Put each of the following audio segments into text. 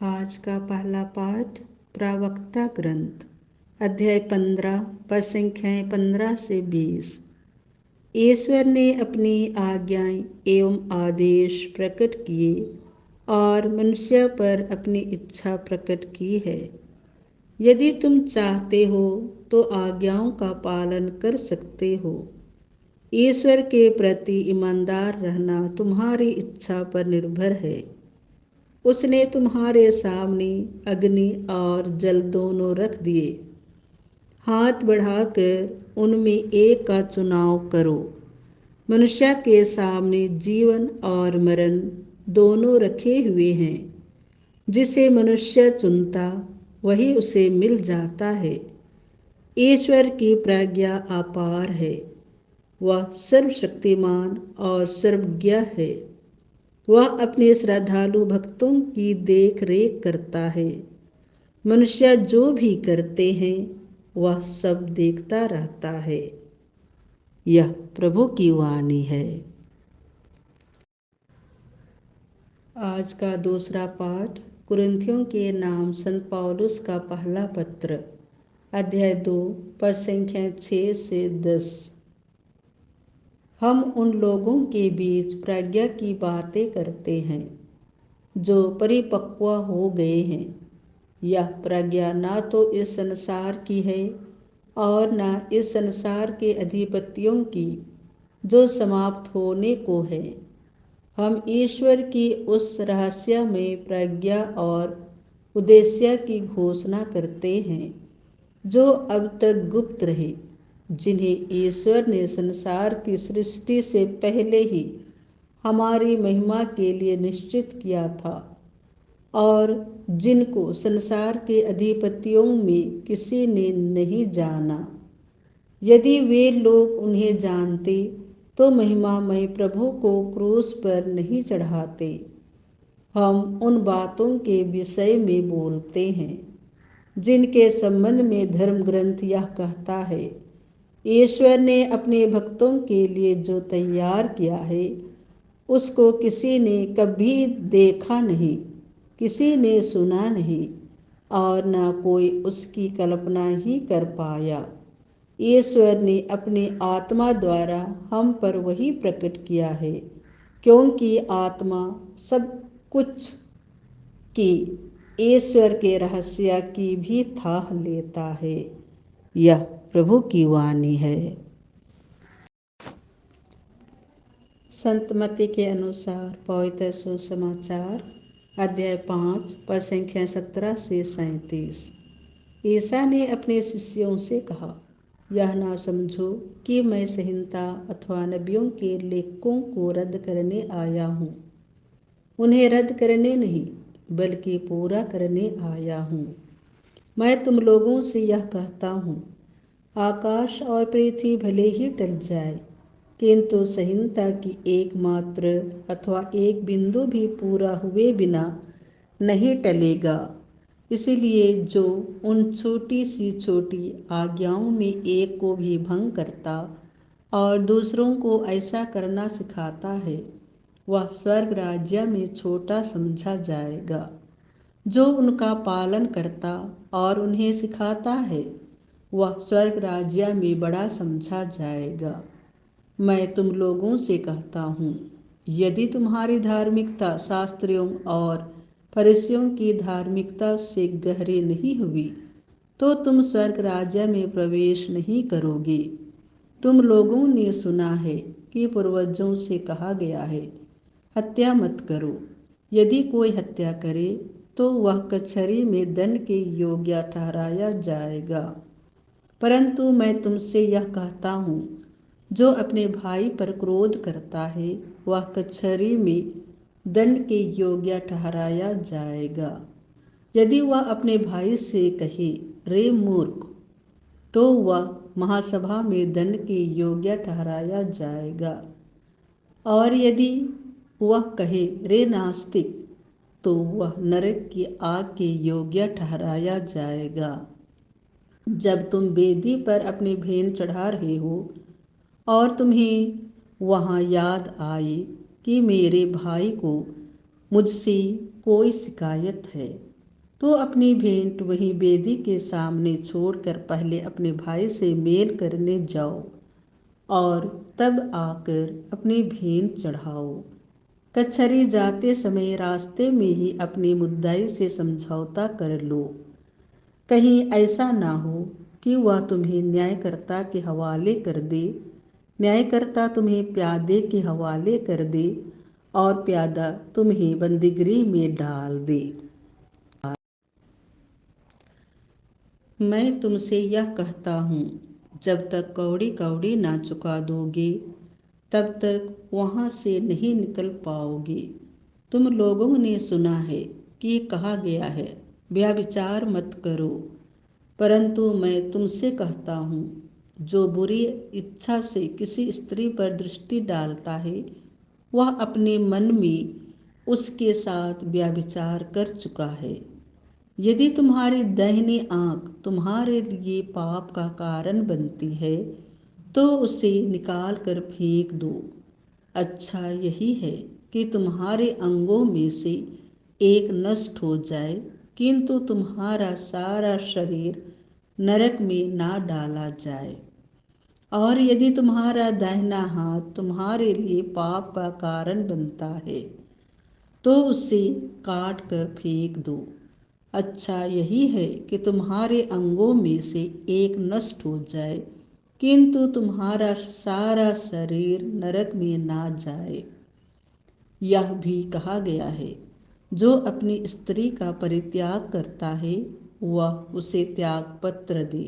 आज का पहला पाठ प्रवक्ता ग्रंथ अध्याय 15 पद संख्याएं 15 से 20। ईश्वर ने अपनी आज्ञाएं एवं आदेश प्रकट किए और मनुष्य पर अपनी इच्छा प्रकट की है। यदि तुम चाहते हो तो आज्ञाओं का पालन कर सकते हो। ईश्वर के प्रति ईमानदार रहना तुम्हारी इच्छा पर निर्भर है। उसने तुम्हारे सामने अग्नि और जल दोनों रख दिए। हाथ बढ़ाकर उनमें एक का चुनाव करो। मनुष्य के सामने जीवन और मरण दोनों रखे हुए हैं। जिसे मनुष्य चुनता वही उसे मिल जाता है। ईश्वर की प्रज्ञा अपार है। वह सर्वशक्तिमान और सर्वज्ञ है। वह अपने श्रद्धालु भक्तों की देख रेख करता है। मनुष्य जो भी करते हैं वह सब देखता रहता है। यह प्रभु की वाणी है। आज का दूसरा पाठ कुरिन्थियों के नाम संत पौलुस का पहला पत्र अध्याय 2 पद संख्या 6 से 10। हम उन लोगों के बीच प्रज्ञा की बातें करते हैं जो परिपक्व हो गए हैं। यह प्रज्ञा ना तो इस संसार की है और न इस संसार के अधिपतियों की जो समाप्त होने को है। हम ईश्वर की उस रहस्य में प्रज्ञा और उद्देश्य की घोषणा करते हैं जो अब तक गुप्त रहे, जिन्हें ईश्वर ने संसार की सृष्टि से पहले ही हमारी महिमा के लिए निश्चित किया था और जिनको संसार के अधिपतियों में किसी ने नहीं जाना। यदि वे लोग उन्हें जानते तो महिमामय प्रभु को क्रूस पर नहीं चढ़ाते। हम उन बातों के विषय में बोलते हैं जिनके संबंध में धर्म ग्रंथ यह कहता है, ईश्वर ने अपने भक्तों के लिए जो तैयार किया है उसको किसी ने कभी देखा नहीं, किसी ने सुना नहीं और न कोई उसकी कल्पना ही कर पाया। ईश्वर ने अपनी आत्मा द्वारा हम पर वही प्रकट किया है, क्योंकि आत्मा सब कुछ की ईश्वर के रहस्य की भी थाह लेता है। यह प्रभु की वाणी है। संत मत्ती के अनुसार पवित्र सुसमाचार अध्याय 5 पद संख्या 17 से 37। ईसा ने अपने शिष्यों से कहा, यह ना समझो कि मैं संहिता अथवा नबियों के लेखों को रद्द करने आया हूँ। उन्हें रद्द करने नहीं बल्कि पूरा करने आया हूँ। मैं तुम लोगों से यह कहता हूँ, आकाश और पृथ्वी भले ही टल जाए किंतु संहिता की एकमात्र अथवा एक बिंदु भी पूरा हुए बिना नहीं टलेगा। इसलिए जो उन छोटी सी छोटी आज्ञाओं में एक को भी भंग करता और दूसरों को ऐसा करना सिखाता है वह स्वर्ग राज्य में छोटा समझा जाएगा। जो उनका पालन करता और उन्हें सिखाता है वह स्वर्ग राज्य में बड़ा समझा जाएगा। मैं तुम लोगों से कहता हूँ, यदि तुम्हारी धार्मिकता शास्त्रियों और फरीसियों की धार्मिकता से गहरी नहीं हुई तो तुम स्वर्ग राज्य में प्रवेश नहीं करोगे। तुम लोगों ने सुना है कि पूर्वजों से कहा गया है, हत्या मत करो। यदि कोई हत्या करे तो वह कचहरी में दंड के योग्य ठहराया जाएगा। परंतु मैं तुमसे यह कहता हूँ, जो अपने भाई पर क्रोध करता है वह कचहरी में दंड के योग्य ठहराया जाएगा। यदि वह अपने भाई से कहे, रे मूर्ख, तो वह महासभा में दंड के योग्य ठहराया जाएगा। और यदि वह कहे, रे नास्तिक, तो वह नरक की आग के योग्य ठहराया जाएगा। जब तुम वेदी पर अपनी भेंट चढ़ा रहे हो और तुम्हें वहाँ याद आए कि मेरे भाई को मुझसे कोई शिकायत है, तो अपनी भेंट वहीं वेदी के सामने छोड़कर पहले अपने भाई से मेल करने जाओ और तब आकर अपनी भेंट चढ़ाओ। कचहरी जाते समय रास्ते में ही अपनी मुद्दाई से समझौता कर लो। कहीं ऐसा ना हो कि वह तुम्हें न्यायकर्ता के हवाले कर दे, न्यायकर्ता तुम्हें प्यादे के हवाले कर दे और प्यादा तुम्हें बंदीगृह में डाल दे। मैं तुमसे यह कहता हूँ, जब तक कौड़ी कौड़ी ना चुका दोगे तब तक वहाँ से नहीं निकल पाओगे। तुम लोगों ने सुना है कि कहा गया है, व्यभिचार मत करो। परंतु मैं तुमसे कहता हूँ, जो बुरी इच्छा से किसी स्त्री पर दृष्टि डालता है वह अपने मन में उसके साथ व्यभिचार कर चुका है। यदि तुम्हारी दाहिनी आंख तुम्हारे लिए पाप का कारण बनती है तो उसे निकाल कर फेंक दो। अच्छा यही है कि तुम्हारे अंगों में से एक नष्ट हो जाए, किंतु तुम्हारा सारा शरीर नरक में ना डाला जाए। और यदि तुम्हारा दाहिना हाथ तुम्हारे लिए पाप का कारण बनता है तो उसे काट कर फेंक दो। अच्छा यही है कि तुम्हारे अंगों में से एक नष्ट हो जाए, किंतु तुम्हारा सारा शरीर नरक में ना जाए। यह भी कहा गया है, जो अपनी स्त्री का परित्याग करता है वह उसे त्याग पत्र दे।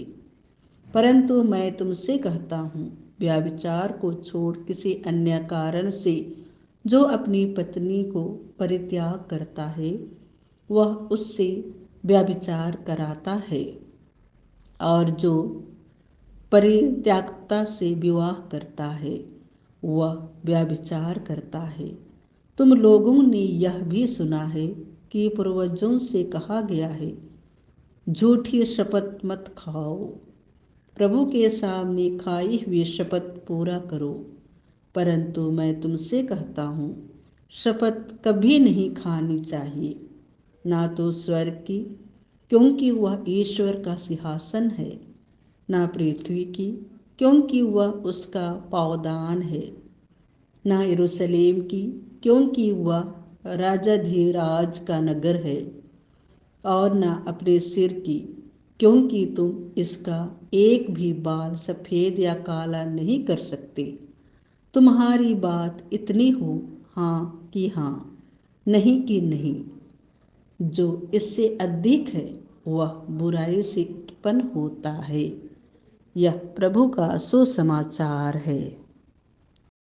परंतु मैं तुमसे कहता हूँ, व्यभिचार को छोड़ किसी अन्य कारण से जो अपनी पत्नी को परित्याग करता है वह उससे व्यभिचार कराता है, और जो परित्यागता से विवाह करता है वह व्यभिचार करता है। तुम लोगों ने यह भी सुना है कि पूर्वजों से कहा गया है, झूठी शपथ मत खाओ। प्रभु के सामने खाई हुई शपथ पूरा करो। परंतु मैं तुमसे कहता हूँ, शपथ कभी नहीं खानी चाहिए, ना तो स्वर्ग की, क्योंकि वह ईश्वर का सिंहासन है, ना पृथ्वी की, क्योंकि वह उसका पावदान है, ना यरूशलेम की, क्योंकि वह राजाधिराज का नगर है, और ना अपने सिर की, क्योंकि तुम इसका एक भी बाल सफ़ेद या काला नहीं कर सकते। तुम्हारी बात इतनी हो हाँ कि हाँ, नहीं कि नहीं। जो इससे अधिक है वह बुराई से उत्पन्न होता है। यह प्रभु का सुसमाचार है।